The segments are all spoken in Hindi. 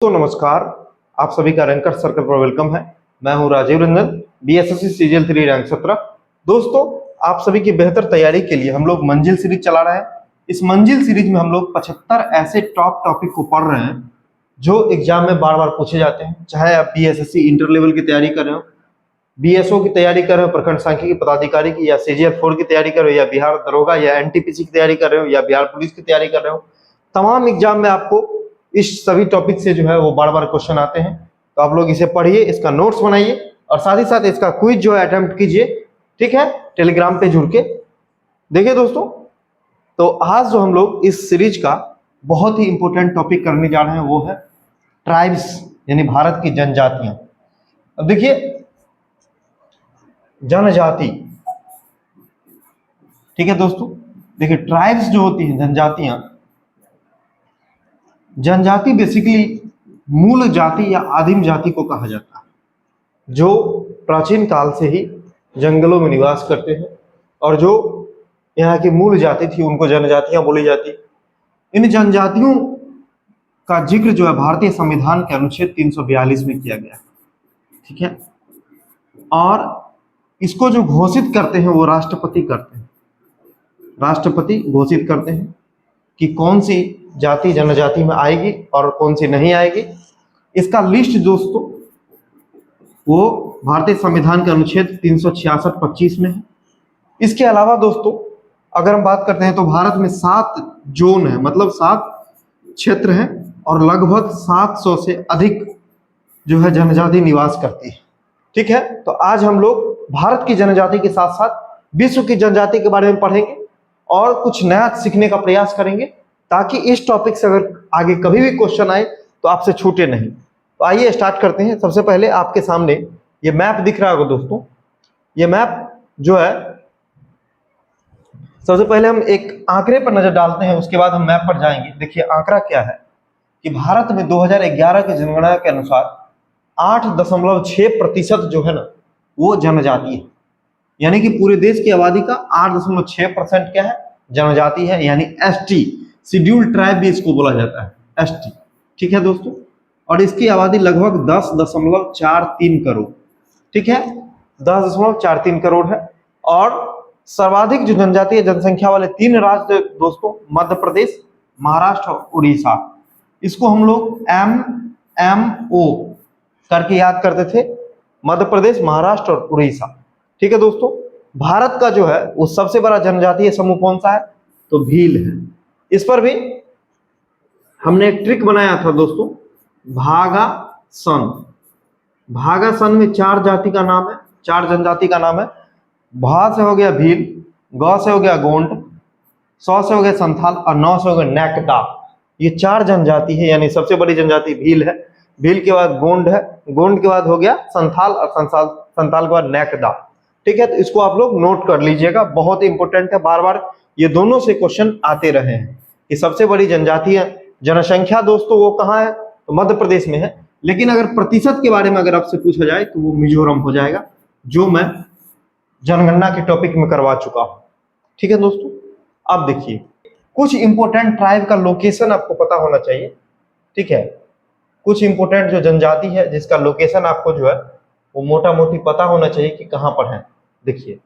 नमस्कार। आप सभी का रैंकर सर्कल पर वेलकम है। मैं हूं Rajeev Ranjan, BSSC CGL 3 rank 17। दोस्तों, आप सभी की बेहतर तैयारी के लिए हम लोग मंजिल सीरीज चला रहे हैं। इस मंजिल सीरीज में हम लोग 75 ऐसे टॉप टॉपिक को पढ़ रहे हैं जो एग्जाम में बार बार पूछे जाते हैं। चाहे आप बीएसएससी इंटर लेवल की तैयारी कर रहे हो, बीएसओ की तैयारी कर रहे हो, प्रखंड सांख्यिकी पदाधिकारी की, या सीजीएल 4 की तैयारी कर रहे हो, या बिहार दरोगा या एनटीपीसी की तैयारी कर रहे हो, या बिहार पुलिस की तैयारी कर रहे हो, तमाम एग्जाम में आपको इस सभी टॉपिक से जो है वो बार बार क्वेश्चन आते हैं। तो आप लोग इसे पढ़िए, इसका नोट्स बनाइए और साथ ही साथ इसका क्विज जो है अटेम्प्ट कीजिए। ठीक है, टेलीग्राम पे जुड़ के देखिए। दोस्तों, तो आज जो हम लोग इस सीरीज का बहुत ही इंपॉर्टेंट टॉपिक करने जा रहे हैं वो है ट्राइब्स, यानी भारत की जनजातियां। अब देखिए, जनजाति, ठीक है दोस्तों, देखिए ट्राइब्स जो होती हैं, जनजातियां, जनजाति बेसिकली मूल जाति या आदिम जाति को कहा जाता है जो प्राचीन काल से ही जंगलों में निवास करते हैं, और जो यहाँ की मूल जाति थी उनको जनजातियां बोली जाती। इन जनजातियों का जिक्र जो है भारतीय संविधान के अनुच्छेद 342 में किया गया है। ठीक है, और इसको जो घोषित करते हैं वो राष्ट्रपति करते हैं। राष्ट्रपति घोषित करते हैं कि कौन सी जाति जनजाति में आएगी और कौन सी नहीं आएगी। इसका लिस्ट दोस्तों वो भारतीय संविधान के अनुच्छेद 366-25 में है। इसके अलावा दोस्तों अगर हम बात करते हैं तो भारत में 7 जोन है, मतलब 7 क्षेत्र हैं, और लगभग 700 से अधिक जो है जनजाति निवास करती है। ठीक है, तो आज हम लोग भारत की जनजाति के साथ साथ विश्व की जनजाति के बारे में पढ़ेंगे और कुछ नया सीखने का प्रयास करेंगे, ताकि इस टॉपिक से अगर आगे कभी भी क्वेश्चन आए तो आपसे छूटे नहीं। तो आइए स्टार्ट करते हैं। सबसे पहले आपके सामने ये मैप दिख रहा होगा दोस्तों। ये मैप जो है, सबसे पहले हम एक आंकड़े पर नजर डालते हैं, उसके बाद हम मैप पर जाएंगे। देखिए आंकड़ा क्या है कि भारत में 2011 की जनगणना के अनुसार 8.6% जो है ना वो जनजाति है, यानी कि पूरे देश की आबादी का 8.6% क्या है, जनजाति है, यानी एसटी, शेड्यूल्ड ट्राइब भी इसको बोला जाता है, एसटी। ठीक है दोस्तों, और इसकी आबादी लगभग 10.43 करोड़। ठीक है, 10.43 करोड़ है। और सर्वाधिक जो जनजातीय जनसंख्या वाले 3 राज्य दोस्तों, मध्य प्रदेश, महाराष्ट्र और उड़ीसा। इसको हम लोग MMO करके याद करते थे, मध्य प्रदेश, महाराष्ट्र और उड़ीसा। ठीक है दोस्तों, भारत का जो है वो सबसे बड़ा जनजातीय समूह कौन सा है, तो भील है। इस पर भी हमने एक ट्रिक बनाया था दोस्तों, भागासन। भागासन में 4 जाति का नाम है, 4 जनजाति का नाम है। भा से हो गया भील, ग से हो गया गोंड, सौ से हो गया संथाल और 9 से हो गया नेकदा। ये 4 जनजाति है, यानी सबसे बड़ी जनजाति भील है, भील के बाद गोंड है, गोंड के बाद हो गया संथाल और संथाल के बाद नेकदा। ठीक है, तो इसको आप लोग नोट कर लीजिएगा, बहुत इंपॉर्टेंट है। बार बार ये दोनों से क्वेश्चन आते रहे हैं कि सबसे बड़ी जनजातीय जनसंख्या दोस्तों वो कहाँ है, तो मध्य प्रदेश में है। लेकिन अगर प्रतिशत के बारे में अगर आपसे पूछा जाए तो वो मिजोरम हो जाएगा, जो मैं जनगणना के टॉपिक में करवा चुका हूं। ठीक है दोस्तों, अब देखिए कुछ इंपोर्टेंट ट्राइब का लोकेशन आपको पता होना चाहिए। ठीक है, कुछ इंपोर्टेंट जो जनजाति है जिसका लोकेशन आपको जो है वो मोटा मोटी पता होना चाहिए कि कहां पर है। देखिए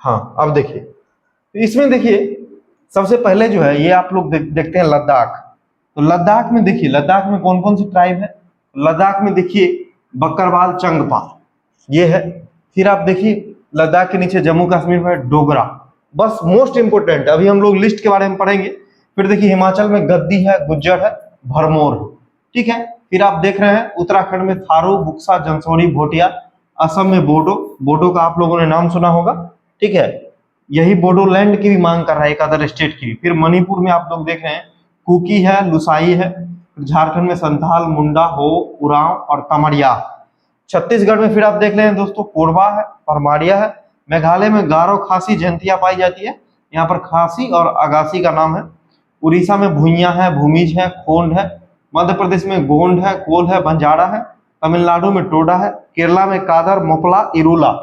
हाँ, अब देखिए, तो इसमें देखिए सबसे पहले जो है ये आप लोग देखते हैं लद्दाख। तो लद्दाख में देखिए, लद्दाख में कौन कौन सी ट्राइब है। लद्दाख में देखिए बकरवाल चंगपा ये है। फिर आप देखिए लद्दाख के नीचे जम्मू कश्मीर में डोगरा। बस मोस्ट इंपोर्टेंट, अभी हम लोग लिस्ट के बारे में पढ़ेंगे। फिर देखिए हिमाचल में गद्दी है, गुज्जर है, भरमौर है। ठीक है, फिर आप देख रहे हैं उत्तराखंड में थारू, बुक्सा, जंसौरी, भोटिया। असम में बोडो, बोडो का आप लोगों ने नाम सुना होगा। ठीक है, यही बोडोलैंड की भी मांग कर रहा है, एक अदर स्टेट की। फिर मणिपुर में आप लोग देख रहे हैं कुकी है, लुसाई है। झारखंड में संथाल, मुंडा, हो, उरांव और तमरिया। छत्तीसगढ़ में फिर आप देख रहे हैं दोस्तों कोरबा है, परमारिया है। मेघालय में गारो, खासी, जयंतिया पाई जाती है, यहाँ पर खासी और अगासी का नाम है। उड़ीसा में भुइया है, भूमिज है, खोंड है। मध्य प्रदेश में गोंड है, कोल है, बंजारा है। तमिलनाडु में टोडा है। केरला में कादर, मोपला, इरूला,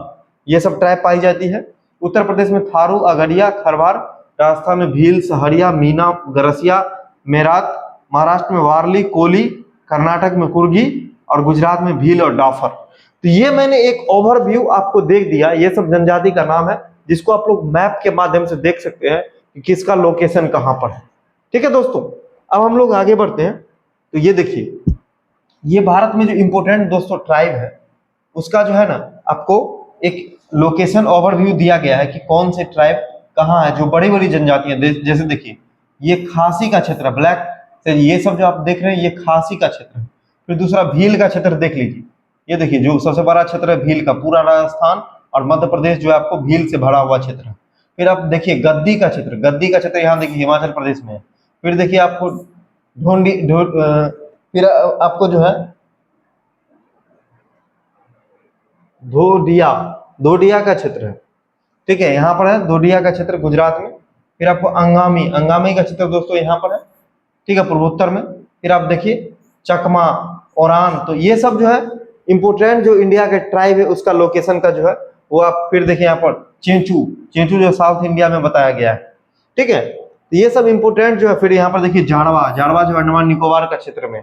ये सब ट्राइब पाई जाती है। उत्तर प्रदेश में थारू, अगरिया, खरवार, राजस्थान में भील, सहरिया, मीना, गरसिया, मेरात, महाराष्ट्र में वारली, कोली, कर्नाटक में कुर्गी और गुजरात में भील और डाफर। तो ये मैंने एक ओवरव्यू आपको देख दिया, ये सब जनजाति का नाम है जिसको आप लोग मैप के माध्यम से देख सकते हैं कि किसका लोकेशन कहां पर है। ठीक है दोस्तों, अब हम लोग आगे बढ़ते हैं। तो ये देखिए, ये भारत में जो इंपोर्टेंट दोस्तों ट्राइब है उसका जो है ना आपको एक लोकेशन ओवरव्यू दिया गया है कि कौन से ट्राइब कहाँ है, जो बड़ी बड़ी जनजातियां। जैसे देखिए ये खासी का क्षेत्र, ब्लैक से ये सब जो आप देख रहे हैं ये खासी का क्षेत्र है। फिर दूसरा भील का क्षेत्र देख लीजिए, ये देखिए जो सबसे बड़ा क्षेत्र है भील का, पूरा राजस्थान और मध्य प्रदेश जो है आपको भील से भरा हुआ क्षेत्र है। फिर आप देखिए गद्दी का क्षेत्र, गद्दी का क्षेत्र यहाँ देखिए हिमाचल प्रदेश में है। फिर देखिए आपको फिर आपको जो है धोडिया का क्षेत्र है। ठीक है, यहाँ पर है धोडिया का क्षेत्र गुजरात में। फिर आपको अंगामी का क्षेत्र दोस्तों यहाँ पर है, ठीक है, पूर्वोत्तर में। फिर आप देखिए चकमा, ओरान, तो ये सब जो है इंपोर्टेंट जो इंडिया के ट्राइब है उसका लोकेशन का जो है वो आप फिर देखिए यहाँ पर चेंचू जो साउथ इंडिया में बताया गया है। ठीक है, तो ये सब इंपोर्टेंट जो है। फिर यहाँ पर देखिए जाड़वा जो अंडमान निकोबार का क्षेत्र में।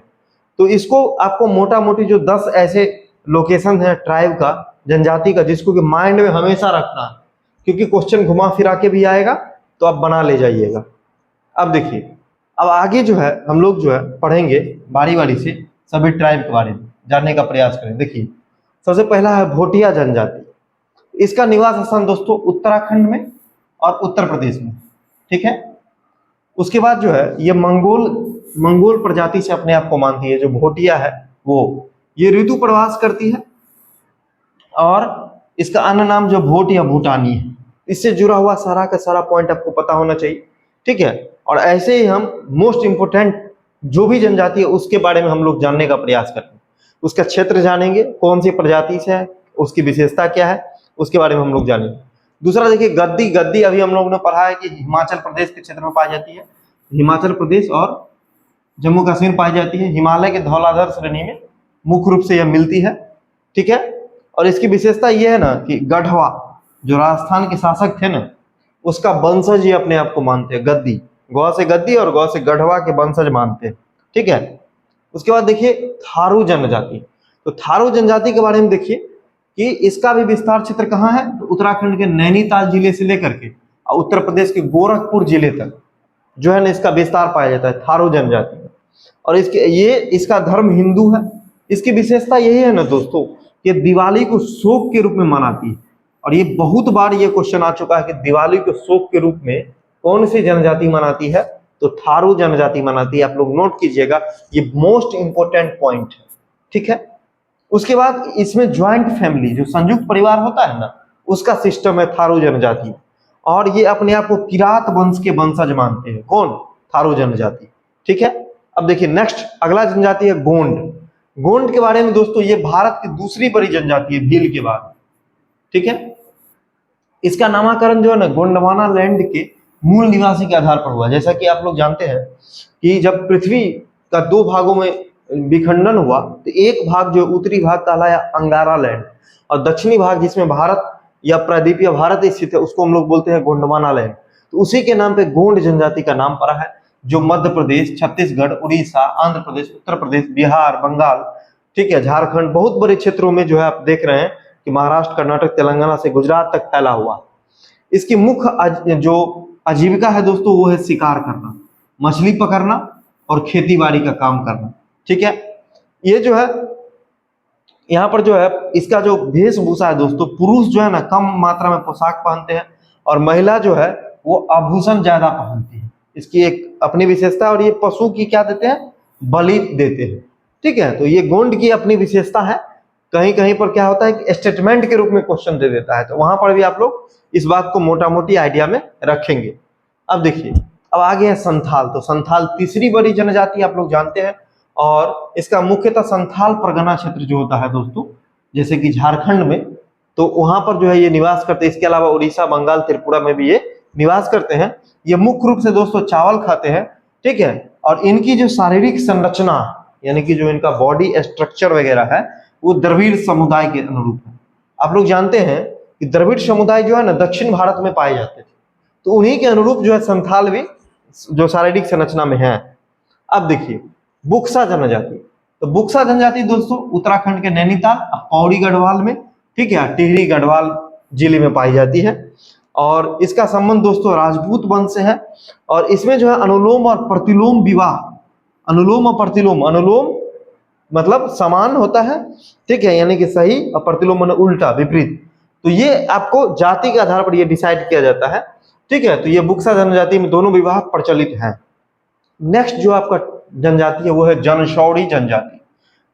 तो इसको आपको मोटा मोटी जो 10 ऐसे लोकेशन है ट्राइब का, जनजाति का, जिसको कि माइंड में हमेशा रखना है क्योंकि क्वेश्चन घुमा फिरा के भी आएगा तो आप बना ले जाइएगा। अब देखिए, अब आगे जो है हम लोग जो है पढ़ेंगे बारी बारी से सभी ट्राइब के बारे में जानने का प्रयास करें। देखिए सबसे पहला है भोटिया जनजाति। इसका निवास स्थान दोस्तों उत्तराखंड में और उत्तर प्रदेश में। ठीक है, उसके बाद जो है ये मंगोल प्रजाति से अपने आप को मानती है। जो भोटिया है वो ये ऋतु प्रवास करती है और इसका अन्य नाम जो भोट या भूटानी है। इससे जुड़ा हुआ सारा का सारा पॉइंट आपको पता होना चाहिए। ठीक है, और ऐसे ही हम मोस्ट इंपोर्टेंट जो भी जनजाति है उसके बारे में हम लोग जानने का प्रयास करते हैं। उसका क्षेत्र जानेंगे, कौन सी प्रजाति से है, उसकी विशेषता क्या है, उसके बारे में हम लोग जानेंगे। दूसरा देखिए गद्दी अभी हम लोगों ने पढ़ा है कि हिमाचल प्रदेश के क्षेत्र में पाई जाती है। हिमाचल प्रदेश और जम्मू कश्मीर पाई जाती है। हिमालय के धौलाधर श्रेणी में मुख्य रूप से यह मिलती है। ठीक है, और इसकी विशेषता यह है ना कि गढ़वा जो राजस्थान के शासक थे ना उसका वंशज ही अपने आप को मानते हैं। गद्दी, गौ से गद्दी और गौ से गढ़वा के वंशज मानते हैं। ठीक है, उसके बाद देखिए थारू जनजाति। तो थारू जनजाति के बारे में देखिए कि इसका भी विस्तार क्षेत्र कहाँ है, तो उत्तराखंड के नैनीताल जिले से लेकर के और उत्तर प्रदेश के गोरखपुर जिले तक जो है ना इसका विस्तार पाया जाता है थारू जनजाति में। और इसका धर्म हिंदू है। इसकी विशेषता यही है ना दोस्तों कि दिवाली को शोक के रूप में मनाती है। और ये बहुत बार ये क्वेश्चन आ चुका है कि दिवाली को शोक के रूप में कौन सी जनजाति मनाती है, तो थारू जनजाति मनाती है। आप लोग नोट कीजिएगा, ये मोस्ट इंपोर्टेंट पॉइंट है। ठीक है, उसके बाद इसमें ज्वाइंट फैमिली जो संयुक्त परिवार होता है ना उसका सिस्टम है थारू जनजाति। और ये अपने आप को किरात वंश के वंशज मानते हैं। कौन? थारू जनजाति। ठीक है, अब देखिए नेक्स्ट अगला जनजाति है गोंड। गोंड के बारे में दोस्तों ये भारत की दूसरी बड़ी जनजाति है भील के बाद। ठीक है, इसका नामकरण जो है ना गोंडवाना लैंड के मूल निवासी के आधार पर हुआ। जैसा कि आप लोग जानते हैं कि जब पृथ्वी का 2 भागों में विखंडन हुआ तो एक भाग जो उत्तरी भाग कहलाया अंगारा लैंड और दक्षिणी भाग जिसमें भारत या प्रायद्वीपीय भारत स्थित है उसको हम लोग बोलते हैं गोंडवाना लैंड। तो उसी के नाम पे गोंड जनजाति का नाम पड़ा है, जो मध्य प्रदेश, छत्तीसगढ़, उड़ीसा, आंध्र प्रदेश, उत्तर प्रदेश, बिहार, बंगाल, ठीक है, झारखंड, बहुत बड़े क्षेत्रों में जो है आप देख रहे हैं कि महाराष्ट्र, कर्नाटक, तेलंगाना से गुजरात तक फैला हुआ। इसकी मुख्य जो आजीविका है दोस्तों वो है शिकार करना, मछली पकड़ना और खेती बाड़ी का काम करना। ठीक है, ये जो है यहाँ पर जो है इसका जो वेशभूषा है दोस्तों, पुरुष जो है ना कम मात्रा में पोशाक पहनते हैं और महिला जो है वो आभूषण ज्यादा पहनती है। इसकी एक अपनी विशेषता। और ये पशु की क्या देते हैं, बलि देते हैं। ठीक है, तो ये गोंड की अपनी विशेषता है। कहीं कहीं पर क्या होता है कि स्टेटमेंट के रूप में क्वेश्चन दे देता है, तो वहां पर भी आप लोग इस बात को मोटा मोटी आइडिया में रखेंगे। अब देखिए, अब आगे है संथाल। तो संथाल तीसरी बड़ी जनजाति आप लोग जानते हैं और इसका मुख्यतः संथाल परगना क्षेत्र जो होता है दोस्तों, जैसे कि झारखंड में, तो वहां पर जो है ये निवास करते हैं। इसके अलावा उड़ीसा, बंगाल, त्रिपुरा में भी ये निवास करते हैं। ये मुख्य रूप से दोस्तों चावल खाते हैं। ठीक है, और इनकी जो शारीरिक संरचना यानी कि जो इनका बॉडी स्ट्रक्चर वगैरह है वो द्रविड़ समुदाय के अनुरूप है। आप लोग जानते हैं कि द्रविड़ समुदाय जो है ना दक्षिण भारत में पाए जाते थे। तो उन्हीं के अनुरूप जो है संथाल भी जो शारीरिक संरचना में है। अब देखिए बुक्सा जनजाति, तो बुक्सा जनजाति दोस्तों उत्तराखंड के नैनीताल पौड़ी गढ़वाल में, ठीक है, टिहरी गढ़वाल जिले में पाई जाती है। और इसका संबंध दोस्तों राजपूत वंश से है। और इसमें जो है अनुलोम और प्रतिलोम विवाह, अनुलोम और प्रतिलोम, अनुलोम मतलब समान होता है, ठीक है, यानी कि सही, और प्रतिलोम मतलब उल्टा विपरीत। तो ये आपको जाति के आधार पर ये डिसाइड किया जाता है, ठीक है। तो ये बुक्सा जनजाति में दोनों विवाह प्रचलित हैं। नेक्स्ट जो आपका जनजाति है वो है जनशौरी जनजाति।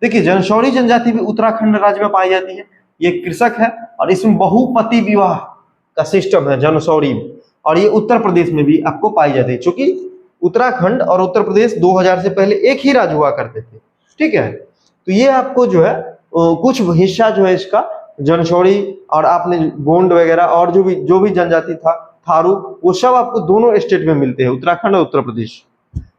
देखिए जनशौरी जनजाति भी उत्तराखंड राज्य में पाई जाती है। ये कृषक है और इसमें बहुपति विवाह का सिस्टम है जनशौरी में, और ये उत्तर प्रदेश में भी आपको पाई जाती है। क्योंकि उत्तराखंड और उत्तर प्रदेश 2000 से पहले एक ही राज्य हुआ करते थे, ठीक है। तो ये आपको जो है कुछ हिस्सा जो है इसका जनशौरी, और आपने गोंड वगैरह और जो भी जनजाति था थारू, वो सब आपको दोनों स्टेट में मिलते हैं, उत्तराखंड और उत्तर प्रदेश।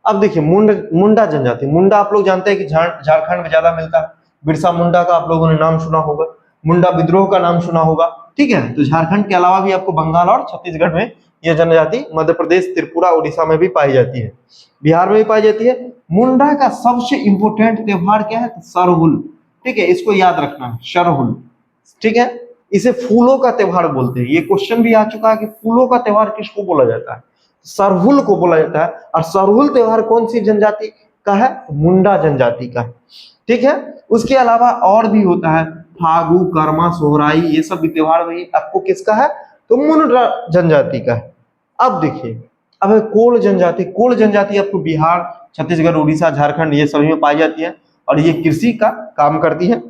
अब देखिए मुंडा जनजाति, मुंडा आप लोग जानते हैं कि झारखंड में ज्यादा मिलता है। बिरसा मुंडा का आप लोगों ने नाम सुना होगा, मुंडा विद्रोह का नाम सुना होगा, ठीक है। तो झारखंड के अलावा भी आपको बंगाल और छत्तीसगढ़ में यह जनजाति, मध्य प्रदेश, त्रिपुरा, उड़ीसा में भी पाई जाती है, बिहार में भी पाई जाती है। मुंडा का सबसे इंपोर्टेंट त्योहार क्या है? सरहुल, ठीक है, इसको याद रखना है, सरहुल, ठीक है। इसे फूलों का त्योहार बोलते हैं। ये क्वेश्चन भी आ चुका है कि फूलों का त्योहार किसको बोला जाता है? सरहुल को बोला जाता है। और सरहुल त्योहार कौन सी जनजाति का है? मुंडा जनजाति का है, ठीक है। उसके अलावा और भी होता है फागु, कर्मा, सोहराई, ये सब भी त्योहार भी आपको किसका है? तो मुंडा जनजाति का है। अब देखिए अब है कोल जनजाति। कोल जनजाति आपको बिहार, छत्तीसगढ़, उड़ीसा, झारखंड ये सभी में पाई जाती है और ये कृषि का काम करती है।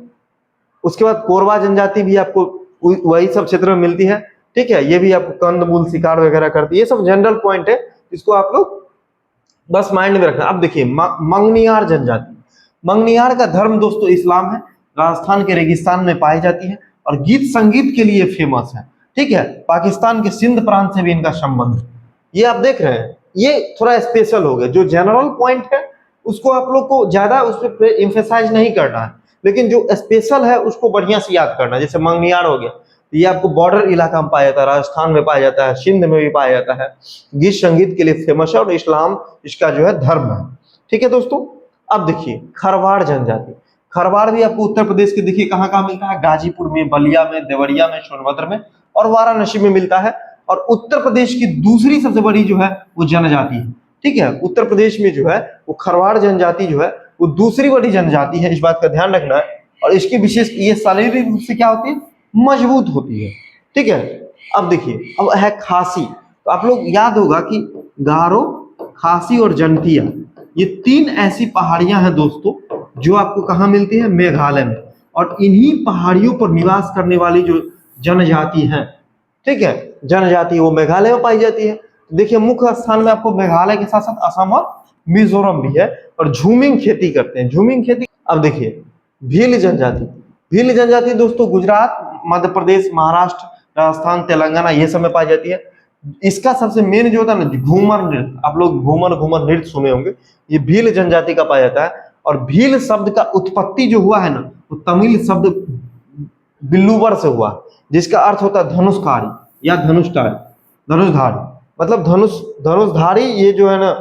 उसके बाद कोरवा जनजाति भी आपको वही सब क्षेत्र में मिलती है, ठीक है। ये भी आपको कंदमूल शिकार वगैरह करती है। ये सब जनरल पॉइंट है, इसको आप लोग बस माइंड में रखना। अब देखिए मंगनियार जनजाति। मंगनियार का धर्म दोस्तों इस्लाम है, राजस्थान के रेगिस्तान में पाई जाती है और गीत संगीत के लिए फेमस है, ठीक है। पाकिस्तान के सिंध प्रांत से भी इनका संबंध है। ये आप देख रहे हैं, ये थोड़ा स्पेशल हो गया। जो जनरल पॉइंट है उसको आप लोग को ज्यादा उस पर एम्फेसाइज नहीं करना है, लेकिन जो स्पेशल है उसको बढ़िया से याद करना है। जैसे मंगनियार हो गया, ये आपको बॉर्डर इलाका में पाया जाता है, राजस्थान में पाया जाता है, सिंध में भी पाया जाता है, गीत संगीत के लिए फेमस है और इस्लाम इसका जो है धर्म है, ठीक है दोस्तों। अब देखिए खरवाड़ जनजाति। खरवाड़ भी आपको उत्तर प्रदेश के देखिए कहाँ कहाँ मिलता है? गाजीपुर में, बलिया में, देवरिया में, सोनभद्र में और वाराणसी में मिलता है। और उत्तर प्रदेश की दूसरी सबसे बड़ी जो है वो जनजाति है, ठीक है। उत्तर प्रदेश में जो है वो खरवाड़ जनजाति जो है वो दूसरी बड़ी जनजाति है, इस बात का ध्यान रखना है। और इसकी विशेष, ये शारीरिक रूप से क्या होती है? मजबूत होती है, ठीक है। अब देखिए अब है खासी। तो आप लोग याद होगा कि गारो, खासी और जंतिया, ये तीन ऐसी पहाड़ियां हैं दोस्तों जो आपको कहाँ मिलती है? मेघालय में। और इन्हीं पहाड़ियों पर निवास करने वाली जो जनजाति है, ठीक है, जनजाति वो मेघालय में पाई जाती है। देखिए मुख्य स्थान में आपको मेघालय के साथ साथ असम और मिजोरम भी है और झूमिंग खेती करते हैं, झूमिंग खेती। अब देखिए भील जनजाति। भील जनजाति दोस्तों गुजरात, मध्य प्रदेश, महाराष्ट्र, राजस्थान, तेलंगाना ये सब में पाई जाती है। इसका सबसे मेन जो होता है ना घूमर नृत्य, आप लोग घूमर घूमर नृत्य सुने होंगे, ये भील जनजाति का पाया जाता है। और भील शब्द का उत्पत्ति जो हुआ है ना, वो तमिल शब्द बिल्लुवर से हुआ, जिसका अर्थ होता है धनुषकारी या धनुषधारी, मतलब धनुषधारी ये जो है ना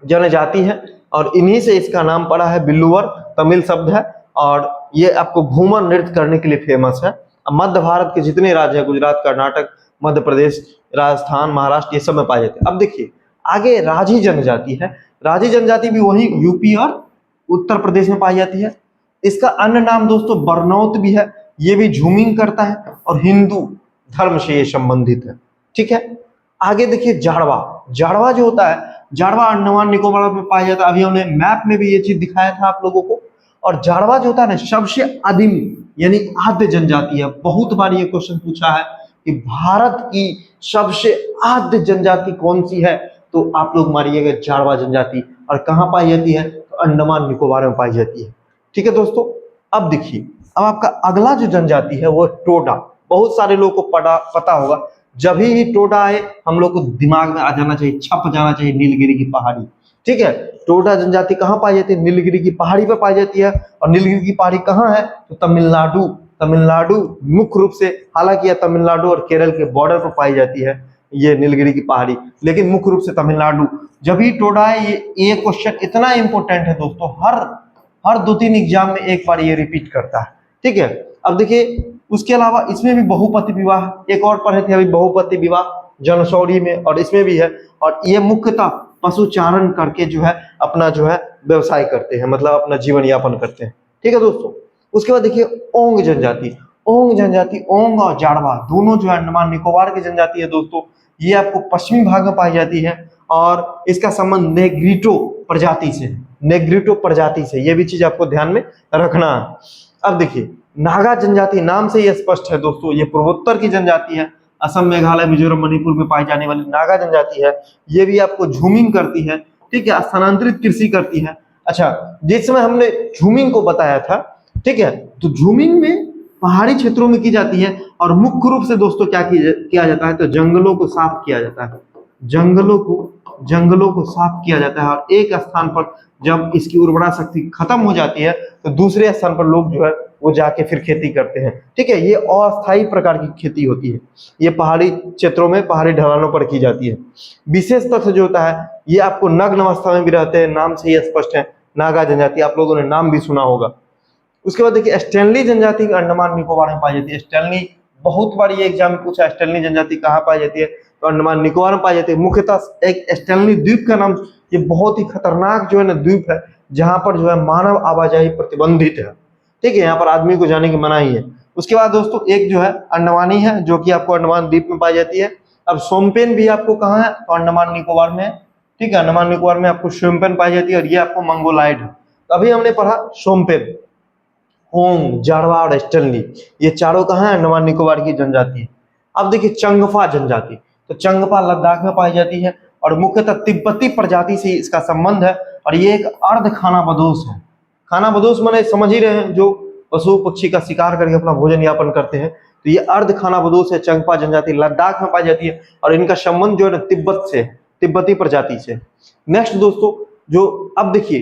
जनजाति है। और इन्हीं से इसका नाम पड़ा है बिल्लुवर, तमिल शब्द है। और ये आपको घूमर नृत्य करने के लिए फेमस है। मध्य भारत के जितने राज्य हैं, गुजरात, कर्नाटक, मध्य प्रदेश, राजस्थान, महाराष्ट्र, ये सब में पाए जाते हैं। अब देखिए आगे राजी जनजाति है। राजी जनजाति भी वही यूपी और उत्तर प्रदेश में पाई जाती है। इसका अन्य नाम दोस्तों बरनौत भी है। ये भी झूमिंग करता है और हिंदू धर्म से ये संबंधित है, ठीक है। आगे देखिए जाड़वा। जाड़वा जो होता है, जाड़वा अंडमान निकोबार में पाया जाता है। अभी हमने मैप में भी ये चीज दिखाया था आप लोगों को। और जाड़वा जो होता है ना सबसे आदिम यानी आद्य जनजाति है। बहुत बार ये क्वेश्चन पूछा है कि भारत की सबसे आद्य जनजाति कौन सी है, तो आप लोग मारिएगा जाड़वा जनजाति। और कहाँ पाई जाती है? तो अंडमान निकोबार में पाई जाती है, ठीक है दोस्तों। अब देखिए अब आपका अगला जो जनजाति है वो टोडा। बहुत सारे लोगों को पता होगा, जब ही टोडा आए हम लोग को दिमाग में आ जाना चाहिए, छप जाना चाहिए नीलगिरी की पहाड़ी, ठीक है। टोडा जनजाति कहाँ पाई जाती है? नीलगिरी की पहाड़ी पर पाई जाती है। और नीलगिरी की पहाड़ी कहाँ है? तो तमिलनाडु मुख्य रूप से, हालांकि यह तमिलनाडु और केरल के बॉर्डर पर पाई जाती है। ये नीलगिरी की पहाड़ी, लेकिन मुख्य रूप से तमिलनाडु। जब भी टोडा है, ये क्वेश्चन इतना इंपॉर्टेंट है दोस्तों, हर 2-3 एग्जाम में एक बार ये रिपीट करता है। ठीक है, अब देखिए उसके अलावा इसमें भी बहुपति विवाह एक और पढ़े थे अभी, बहुपति विवाह जनसौरी में, और इसमें भी है। और ये मुख्यतः पशुचारण करके जो है अपना जो है व्यवसाय करते हैं, मतलब अपना जीवन यापन करते हैं। ठीक है दोस्तों, उसके बाद देखिए ओंग जनजाति। ओंग जनजाति, ओंग और जाड़वा दोनों जो है अंडमान निकोबार की जनजाति है दोस्तों। ये आपको पश्चिमी भाग में पाई जाती है और इसका संबंध नेग्रिटो प्रजाति से, नेग्रिटो प्रजाति से, ये भी चीज आपको ध्यान में रखना है। अब देखिए नागा जनजाति, नाम से ये स्पष्ट है दोस्तों, ये पूर्वोत्तर की जनजाति है। असम, मेघालय, मिजोरम, मणिपुर में पाई जाने वाली नागा जनजाति है। ये भी आपको झूमिंग करती है। ठीक है, स्थानांतरित कृषि करती है। अच्छा, जिस समय हमने झूमिंग को बताया था, ठीक है, तो झूमिंग में पहाड़ी क्षेत्रों में की जाती है और मुख्य रूप से दोस्तों क्या किया जाता है, तो जंगलों को साफ किया जाता है। जंगलों को साफ किया जाता है और एक स्थान पर जब इसकी उर्वरा शक्ति खत्म हो जाती है तो दूसरे स्थान पर लोग जो है वो जाके फिर खेती करते हैं। ठीक है, ये अस्थायी प्रकार की खेती होती है, ये पहाड़ी क्षेत्रों में, पहाड़ी ढलानों पर की जाती है। विशेष तथ्य जो होता है, ये आपको नग्न अवस्था में भी रहते हैं, नाम से ये स्पष्ट है। नागा जनजाति, आप लोगों ने नाम भी सुना होगा। उसके बाद देखिए स्टैनली जनजाति अंडमान निकोबार में पाई जाती है। स्टैनली बहुत बार ये एग्जाम में पूछा, स्टैनली जनजाति कहाँ पाई जाती है, तो अंडमान निकोबार में पाई जाती है। मुख्यतः एक स्टैनली द्वीप का नाम, ये बहुत ही खतरनाक जो है ना द्वीप है, जहां पर जो है मानव आवाजाही प्रतिबंधित है। ठीक है, यहाँ पर आदमी को जाने की मनाही है। उसके बाद दोस्तों एक जो है अंडमानी है, जो कि आपको अंडमान द्वीप में पाई जाती है। अब शोम्पेन भी आपको कहाँ है, तो अंडमान निकोबार में है। ठीक है, अंडमान निकोबार में आपको शोम्पेन पाई जाती है और ये आपको मंगोलाइड है। तो अभी हमने पढ़ा शोम्पेन, ओंग, जाड़वा और स्टैनली, ये चारों कहाँ है, अंडमान निकोबार की जनजाति है। अब देखिए चंगफा जनजाति, तो चंगफा लद्दाख में पाई जाती है और मुख्यतः तिब्बती प्रजाति से इसका संबंध है और ये एक अर्ध खानाबदोश है। खानाबदोश माने समझ ही रहे हैं, जो पशु पक्षी का शिकार करके अपना भोजन यापन करते हैं, तो ये अर्ध खानाबदोश है। चंगफा जनजाति लद्दाख में पाई जाती है और इनका संबंध जो है तिब्बत से, तिब्बती प्रजाति से। नेक्स्ट दोस्तों, जो अब देखिए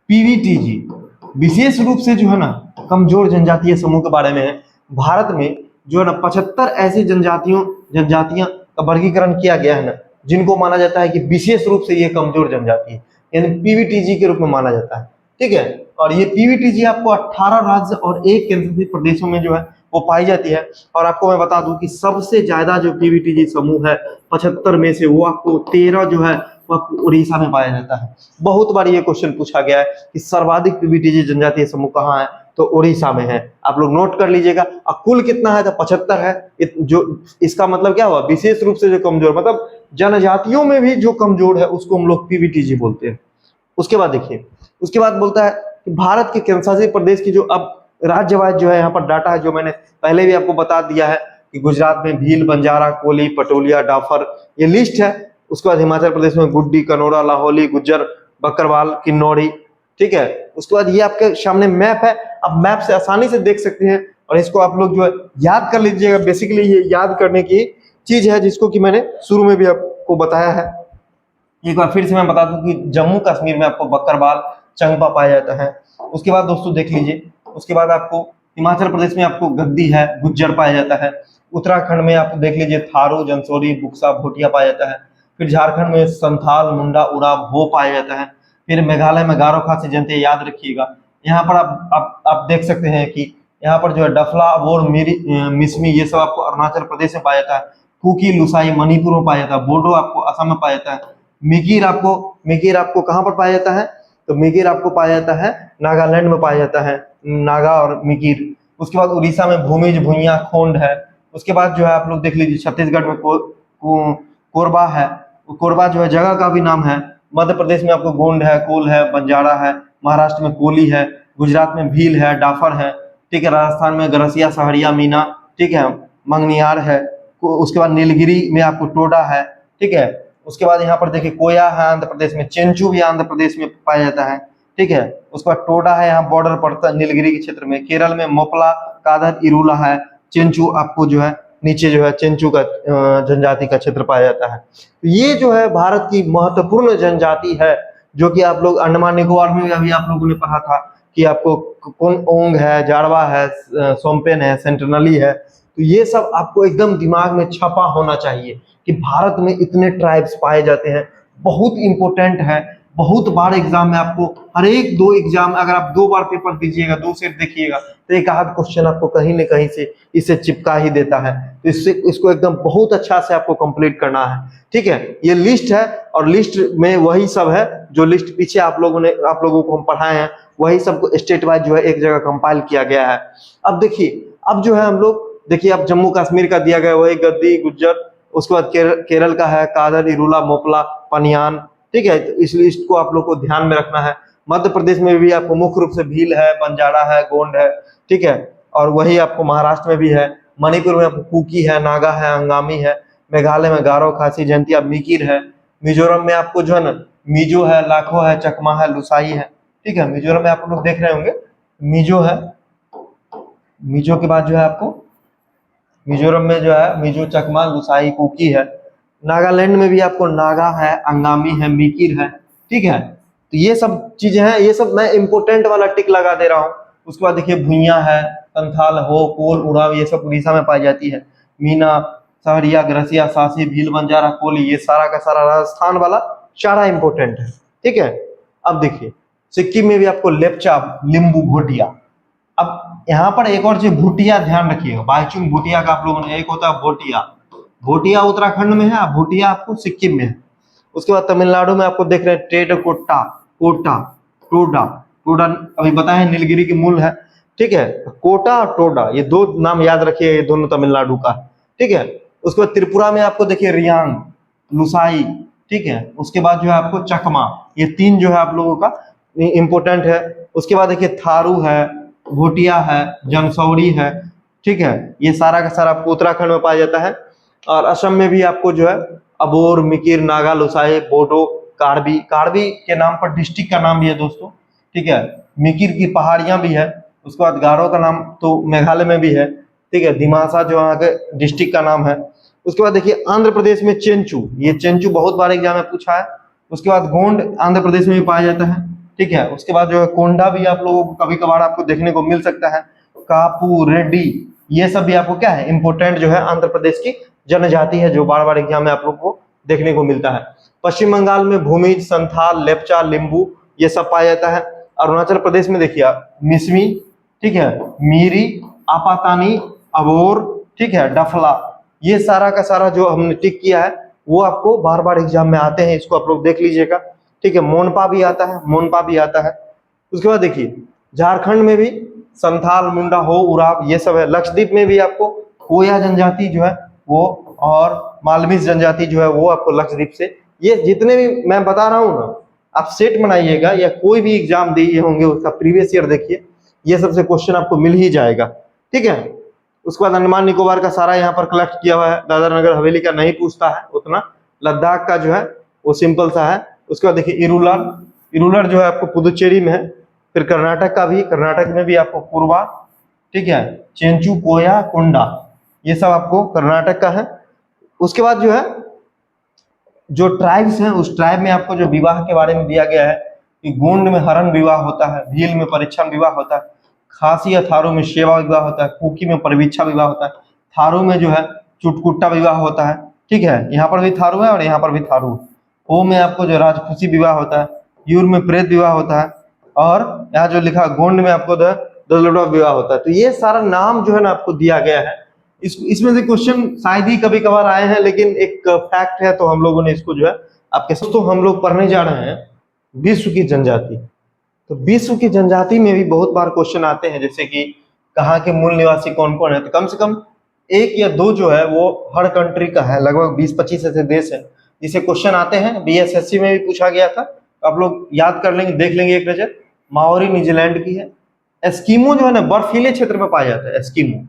पीवीटीजी, विशेष रूप से जो है ना कमजोर जनजातीय समूह के बारे में है। भारत में जो है ना 75 ऐसी जनजातियां का वर्गीकरण किया गया है ना, जिनको माना जाता है कि विशेष रूप से ये कमजोर जनजाति है, यानी पीवीटीजी के रूप में माना जाता है। ठीक है, और ये पीवीटीजी आपको 18 राज्य और 1 केंद्रशासित प्रदेशों में जो है वो पाई जाती है। और आपको मैं बता दूं कि सबसे ज्यादा जो पीवीटीजी समूह है 75 में से, वो आपको 13 जो है वो आपको उड़ीसा में पाया जाता है। बहुत बार ये क्वेश्चन पूछा गया है कि सर्वाधिक पीवीटीजी जनजातीय समूह कहाँ है, तो उड़ीसा में है। आप लोग नोट कर लीजिएगा। और कुल कितना है, तो 75 है। जो इसका मतलब क्या हुआ, विशेष रूप से जो कमजोर, मतलब जनजातियों में भी जो कमजोर है उसको हम लोग पीवीटीजी बोलते हैं। उसके बाद देखिए, उसके बाद बोलता है कि भारत के केंद्रशासित प्रदेश की जो अब राज्य वाइज जो है यहाँ पर डाटा है, जो मैंने पहले भी आपको बता दिया है कि गुजरात में भील, बंजारा, कोली, पटोलिया, डाफर, ये लिस्ट है। उसके बाद हिमाचल प्रदेश में गुड्डी, कनौरा, लाहौली, गुज्जर, बकरवाल, किन्नौरी। ठीक है, उसके बाद ये आपके सामने मैप है, आप मैप से आसानी से देख सकते हैं और इसको आप लोग जो है याद कर लीजिएगा। बेसिकली ये याद करने की चीज है, जिसको कि मैंने शुरू में भी आपको बताया है। एक बार फिर से मैं बता दूं कि जम्मू कश्मीर में आपको बकरवाल, चंगपा पाया जाता है। उसके बाद दोस्तों देख लीजिए, उसके बाद आपको हिमाचल प्रदेश में आपको गद्दी है, गुज्जर पाया जाता है। उत्तराखंड में आप देख लीजिए थारू, जंसौरी, बुक्सा, भोटिया पाया जाता है। फिर झारखंड में संथाल, मुंडा, उराव, हो पाया जाता है। फिर मेघालय में गारो खासी जनते, याद रखिएगा। यहाँ पर आप देख सकते हैं कि यहाँ पर जो है डफला, बोर, मिसमी, ये सब आपको अरुणाचल प्रदेश में पाया जाता है। कुकी, लुसाई मणिपुर में पाया जाता है। बोडो आपको असम में पाया जाता है। मिकिर आपको कहाँ पर पाया जाता है, तो मिकिर आपको पाया जाता है नागालैंड में पाया जाता है, नागा और मिकिर। उसके बाद उड़ीसा में भूमिज, भुइयां, खोंड है। उसके बाद जो है आप लोग देख लीजिए छत्तीसगढ़ में कोरबा है, कोरबा जो है जगह का भी नाम है। मध्य प्रदेश में आपको गोंड है, कोल है, बंजारा है। महाराष्ट्र में कोली है। गुजरात में भील है, डाफर है। ठीक है, राजस्थान में गरसिया, सहरिया, मीना, ठीक है, मंगनियार है। उसके बाद नीलगिरी में आपको टोडा है। ठीक है, उसके बाद यहाँ पर देखिए कोया है आंध्र प्रदेश में, चेंचू भी आंध्र प्रदेश में पाया जाता है। ठीक है, उसके बाद टोडा है, यहाँ बॉर्डर पड़ता है नीलगिरी के क्षेत्र में। केरल में मोपला, कादर, इरूला है। चेंचू आपको जो है नीचे जो है चेंचू का जनजाति का क्षेत्र पाया जाता है। तो ये जो है भारत की महत्वपूर्ण जनजाति है, जो कि आप लोग अंडमान निकोबार में अभी आप लोगों ने पढ़ा था कि आपको कौन ओंग है, जाड़वा है, सोम्पेन है, सेंटनली है। तो ये सब आपको एकदम दिमाग में छपा होना चाहिए कि भारत में इतने ट्राइब्स पाए जाते हैं, बहुत इंपॉर्टेंट है। बहुत बार एग्जाम में आपको हर एक दो एग्जाम, अगर आप 2 बार पेपर दीजिएगा, 2 सेट देखिएगा, तो एक आध क्वेश्चन आपको कहीं न कहीं से इससे चिपका ही देता है। तो इससे इसको एकदम बहुत अच्छा से आपको कंप्लीट करना है, ठीक है। ये लिस्ट है और लिस्ट में वही सब है जो लिस्ट पीछे आप लोगों को हम पढ़ाए हैं, वही सबको स्टेट वाइज जो है एक जगह कंपाइल किया गया है। अब देखिए, अब जो है हम लोग देखिए, अब जम्मू कश्मीर का दिया गया वही गद्दी, गुज्जर, उसके बाद केरल का है कादर, इरुला, मोपला, पनियान, ठीक है। तो इस लिस्ट को आप लोग को ध्यान में रखना है। मध्य प्रदेश में भी आपको मुख्य रूप से भील है, बंजारा है, गोंड है, ठीक है। और वही आपको महाराष्ट्र में भी है। मणिपुर में आपको कुकी है, नागा है, अंगामी है। मेघालय में गारो, खासी, जयंतिया, मिकिर है। मिजोरम में आपको जो है ना मिजो है, लाखो है, चकमा है, लुसाई है, ठीक है। मिजोरम में आप लोग देख रहे होंगे मिजो है। मिजो के बाद जो है आपको मिजोरम में जो है मिजो, चकमा, लुसाई, कुकी है। नागालैंड में भी आपको नागा है, अंगामी है, मिकिर है, ठीक है। तो ये सब चीजें हैं, ये सब मैं इंपोर्टेंट वाला टिक लगा दे रहा हूँ। उसके बाद देखिए भुइया है, संथाल, हो, कोल, उराव, ये सब उड़ीसा में पाई जाती है। मीना, सहरिया, ग्रसिया, सासी, भील, बंजारा, कोली, ये सारा का सारा राजस्थान वाला सारा इंपोर्टेंट है, ठीक है। अब देखिए सिक्किम में भी आपको लेप्चा, लिम्बू, भोटिया। अब यहाँ पर एक और चीज, भूटिया, ध्यान रखिएगा, बाईचुंग भूटिया का आप लोगों ने, एक होता है भोटिया। भोटिया उत्तराखंड में है, भूटिया आपको सिक्किम में है। उसके बाद तमिलनाडु में आपको देख रहे हैं टेडकोट्टा, कोटा, टोडा। टोडा अभी बताए नीलगिरी की मूल है, ठीक है। कोटा और टोडा, ये 2 नाम याद रखिए, ये दोनों तमिलनाडु का, ठीक है। उसके बाद त्रिपुरा में आपको देखिए रियांग, लुसाई, ठीक है। उसके बाद जो है आपको चकमा, ये 3 जो है आप लोगों का इंपोर्टेंट है। उसके बाद देखिए थारू है, भोटिया है, जनसौरी है, ठीक है। ये सारा का सारा आपको उत्तराखंड में पाया जाता है। और असम में भी आपको जो है अबोर, मिकिर, नागा, लुसाई, बोडो, कार्बी। कार्बी के नाम पर डिस्ट्रिक्ट का नाम भी है दोस्तों, ठीक है। मिकिर की पहाड़ियां भी है। उसके बाद गारो का नाम तो मेघालय में भी है, ठीक है। दिमासा जो वहाँ के डिस्ट्रिक्ट का नाम है। उसके बाद देखिए आंध्र प्रदेश में चेंचू, ये चेंचू बहुत बार एग्जाम में पूछा है। उसके बाद गोंड आंध्र प्रदेश में भी पाया जाता है, ठीक है। उसके बाद जो है कोंडा भी आप लोगों को कभी कभार आपको देखने को मिल सकता है। कापू, रेड्डी, ये सब भी आपको क्या है इंपोर्टेंट जो है आंध्र प्रदेश की जनजाति है, जो बार बार एग्जाम में आप लोग को देखने को मिलता है। पश्चिम बंगाल में भूमिज, संथाल, लेप्चा, लिम्बू, ये सब पाया जाता है। अरुणाचल प्रदेश में देखिए मिसमी, ठीक है, मीरी, आपातानी, अबोर, ठीक है, डफला, ये सारा का सारा जो हमने टिक किया है वो आपको बार बार एग्जाम में आते हैं, इसको आप लोग देख लीजिएगा, ठीक है। मोनपा भी आता है, मोनपा भी आता है। उसके बाद देखिए झारखंड में भी संथाल, मुंडा, हो, उराव, ये सब है। लक्षद्वीप में भी आपको कोया जनजाति जो है वो, और मालवीज जनजाति जो है वो आपको लक्षद्वीप से, ये जितने भी मैं बता रहा हूँ ना, आप सेट बनाइएगा या कोई भी एग्जाम दिए होंगे उसका प्रीवियस ईयर देखिए, ये सबसे क्वेश्चन आपको मिल ही जाएगा, ठीक है। उसके बाद अंडमान निकोबार का सारा यहाँ पर कलेक्ट किया हुआ है। दादर नगर हवेली का नहीं पूछता है उतना। लद्दाख का जो है वो सिंपल सा है। उसके बाद देखिए इरुलर, इरुलर जो है आपको पुदुचेरी में है। फिर कर्नाटक का भी, कर्नाटक में भी आपको पूर्वा, ठीक है, चेंचू, कोया, कोंडा, ये सब आपको कर्नाटक का है। उसके बाद जो है जो ट्राइब्स हैं उस ट्राइब में आपको जो विवाह के बारे में दिया गया है कि गोंड में हरण विवाह होता है, भील में परीक्षण विवाह होता है, खासी या थारू में सेवा विवाह होता है, कुकी में परिवीक्षा विवाह होता है, थारू में जो है चुटकुट्टा विवाह होता है, ठीक है। यहाँ पर भी थारू है और यहाँ पर भी थारू है। ओ में आपको जो राजखुशी विवाह होता है, यूर में प्रेत विवाह होता है, और यहाँ जो लिखा गोंड में आपको दलडोड़ा विवाह होता है। तो ये सारा नाम जो है ना आपको दिया गया है। इसमें से क्वेश्चन शायद ही कभी कभार आए हैं, लेकिन एक फैक्ट है तो हम लोगों ने इसको जो है आपके दोस्तों हम लोग पढ़ने जा रहे हैं विश्व की जनजाति। तो विश्व की जनजाति में भी बहुत बार क्वेश्चन आते हैं, जैसे कि कहाँ के मूल निवासी कौन कौन है। तो कम से कम 1 या 2 जो है वो हर कंट्री का है, लगभग 20-25 ऐसे देश है जिसे क्वेश्चन आते हैं। बीएसएससी में भी पूछा गया था, आप लोग याद कर लेंगे, देख लेंगे एक नजर। माओरी न्यूजीलैंड की है। एस्किमो जो है ना बर्फीले क्षेत्र में पाया जाता है, एस्किमो,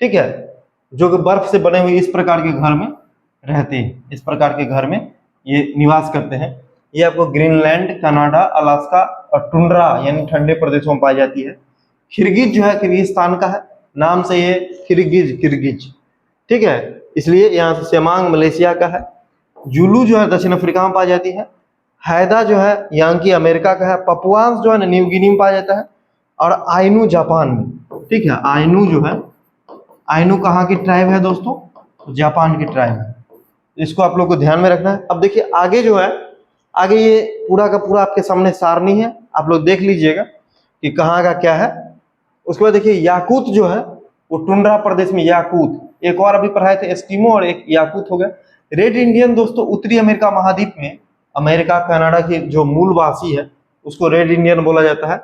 ठीक है, जो कि बर्फ से बने हुए इस प्रकार के घर में रहते हैं, इस प्रकार के घर में ये निवास करते हैं। ये आपको ग्रीनलैंड, कनाडा, अलास्का और टुंड्रा यानी ठंडे प्रदेशों में पाई जाती है। किर्गिज जो है किर्गिस्तान का है, नाम से ये किर्गिज, ठीक है, इसलिए यहाँ से सेमांग मलेशिया का है। जुलू जो है दक्षिण अफ्रीका में पाई जाती है। हैदा जो है यांकी अमेरिका का है। पपुआंस जो है न्यू गिनी में पाया जाता है। और आइनू जापान में, ठीक है। आइनू जो है, आइनू कहाँ की ट्राइब है दोस्तों? जापान की ट्राइब है। इसको आप लोग को ध्यान में रखना है। अब देखिए आगे जो है, आगे ये पूरा का पूरा आपके सामने सारणी है, आप लोग देख लीजिएगा कि कहाँ का क्या है। उसके बाद देखिए याकूत जो है वो टुंड्रा प्रदेश में याकूत, एक और अभी पढ़ाए थे एस्किमो और एक याकूत हो गया। रेड इंडियन दोस्तों उत्तरी अमेरिका महाद्वीप में, अमेरिका कनाडा के जो मूलवासी है उसको रेड इंडियन बोला जाता है।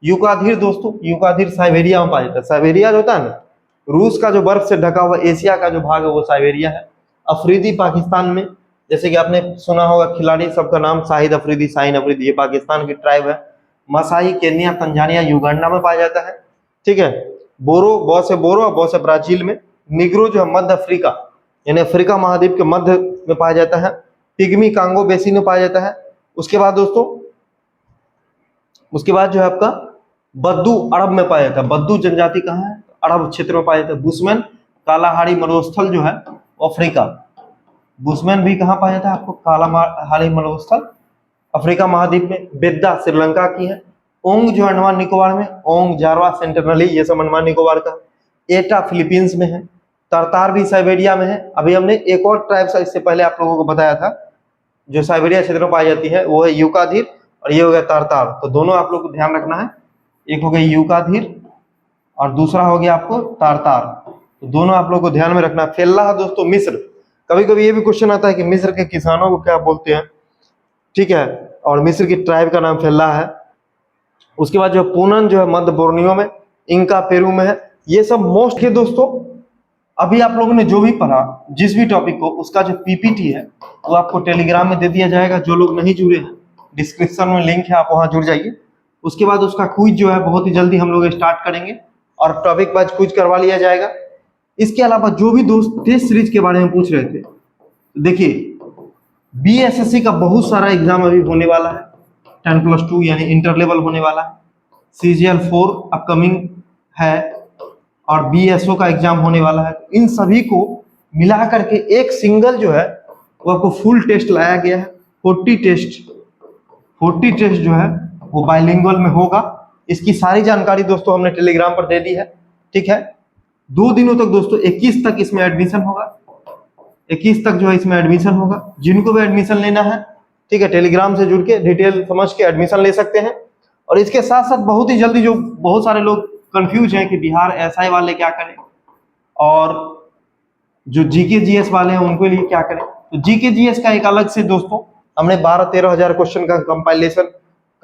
युकाधीर दोस्तों, युकाधीर साइबेरिया में पाया जाता है। साइबेरिया जो होता है ना, रूस का जो बर्फ से ढका हुआ एशिया का जो भाग है वो साइबेरिया है। अफरीदी पाकिस्तान में, जैसे कि आपने सुना होगा खिलाड़ी सबका नाम शाहिद अफरीदी, शाहीन अफरीदी, ये पाकिस्तान की ट्राइब है। मसाई केन्या, तंजानिया, युगांडा में पाया जाता है। ठीक है। बोरो, बहुत से बोरो और बहुत से ब्राजील में। निग्रो जो है मध्य अफ्रीका यानी अफ्रीका महाद्वीप के मध्य में पाया जाता है। पिग्मी कांगो बेसिन में पाया जाता है। उसके बाद दोस्तों, उसके बाद जो है आपका बद्दू अरब में पाया जाता है। बद्दू जनजाति कहाँ है? अरब क्षेत्र में पाया जाता है। बुशमैन कालाहारी मरुस्थल जो है अफ्रीका, बुशमैन भी कहाँ पाया जाता है आपको? कालाहारी मरुस्थल अफ्रीका महाद्वीप में। बेद्दा श्रीलंका की है। ओंग जो अंडमान निकोबार में, ओंग जारवा सेंटरनली, ये सब अंडमान निकोबार का। एटा फिलीपींस में है। तरतार भी साइबेरिया में है। अभी हमने एक और ट्राइब इससे पहले आप लोगों को बताया था जो साइबेरिया क्षेत्र में पाई जाती है, वो है यूकाधीर और ये हो गया तरतार। तो दोनों आप लोग को ध्यान रखना है, एक हो गया यूकाधीर और दूसरा हो गया आपको तरतार। तो दोनों आप लोग को ध्यान में रखना है। फेल्लाह दोस्तों मिस्र, कभी कभी ये भी क्वेश्चन आता है कि मिस्र के किसानों को क्या बोलते हैं, ठीक है, और मिस्र की ट्राइब का नाम फेल्लाह है। उसके बाद जो पूनन जो है मध्य बोर्नियो में, इंका पेरू में है। ये सब मोस्ट है दोस्तों। अभी आप लोगों ने जो भी पढ़ा जिस भी टॉपिक को, उसका जो पीपीटी है वो आपको टेलीग्राम में दे दिया जाएगा। जो लोग नहीं जुड़े हैं डिस्क्रिप्शन में लिंक है, आप वहां जुड़ जाइए। उसके बाद उसका क्विज जो है बहुत ही जल्दी हम लोग स्टार्ट करेंगे और टॉपिक वाइज क्विज करवा लिया जाएगा। इसके अलावा जो भी दोस्त टेस्ट सीरीज के बारे में पूछ रहे थे, देखिए बीएसएससी का बहुत सारा एग्जाम अभी होने वाला है। 10+2 यानी इंटर लेवल होने वाला है। CGL 4 अपकमिंग है और बीएसओ का एग्जाम होने वाला है। इन सभी को मिला करके एक सिंगल जो है वो आपको फुल टेस्ट लाया गया है। 40 टेस्ट जो है वो बाइलिंगुअल में होगा। इसकी सारी जानकारी दोस्तों हमने टेलीग्राम पर दे दी है। ठीक है। 2 दिनों तक दोस्तों 21 तक इसमें एडमिशन होगा। 21 तक जो है इसमें एडमिशन होगा। जिनको भी एडमिशन लेना है, ठीक है, टेलीग्राम से जुड़ के डिटेल समझ के एडमिशन ले सकते हैं। और इसके साथ साथ बहुत ही जल्दी, जो बहुत सारे लोग कंफ्यूज हैं कि बिहार एसआई वाले क्या करें और जो जीके जीएस वाले हैं उनके लिए क्या करें, तो जीके जीएस का एक अलग से दोस्तों हमने 12-13 हजार क्वेश्चन का कंपाइलेशन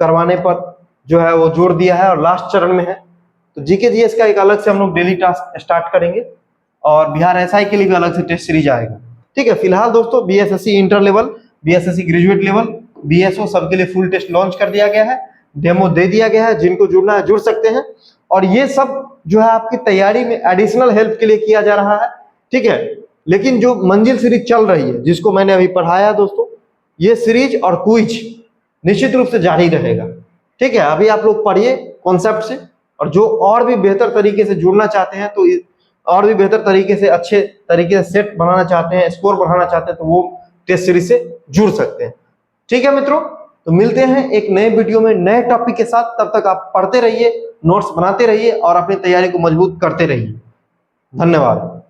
करवाने पर जो है वो जोड़ दिया है और लास्ट चरण में है। तो जीके जीएस का एक अलग से हम लोग डेली टास्क स्टार्ट करेंगे और बिहार एसआई के लिए भी अलग से टेस्ट सीरीज आएगा। ठीक है। फिलहाल दोस्तों BSSC inter level, BSSC graduate level, BSO सबके लिए फुल टेस्ट लॉन्च कर दिया गया है। डेमो दे दिया गया है। जिनको जुड़ना है जुड़ सकते हैं। और ये सब जो है आपकी तैयारी में एडिशनल हेल्प के लिए किया जा रहा है। ठीक है। लेकिन जो मंजिल सीरीज चल रही है, जिसको मैंने अभी पढ़ाया दोस्तों, ये सीरीज और क्विज निश्चित रूप से जारी रहेगा। ठीक है। अभी आप लोग पढ़िए कॉन्सेप्ट से, और जो और भी बेहतर तरीके से जुड़ना चाहते हैं, तो और भी बेहतर तरीके से, अच्छे तरीके से सेट बनाना चाहते हैं, स्कोर बढ़ाना चाहते हैं, तो वो टेस्ट सीरीज से जुड़ सकते हैं। ठीक है मित्रों, तो मिलते हैं एक नए वीडियो में नए टॉपिक के साथ। तब तक आप पढ़ते रहिए, नोट्स बनाते रहिए और अपनी तैयारी को मजबूत करते रहिए। धन्यवाद।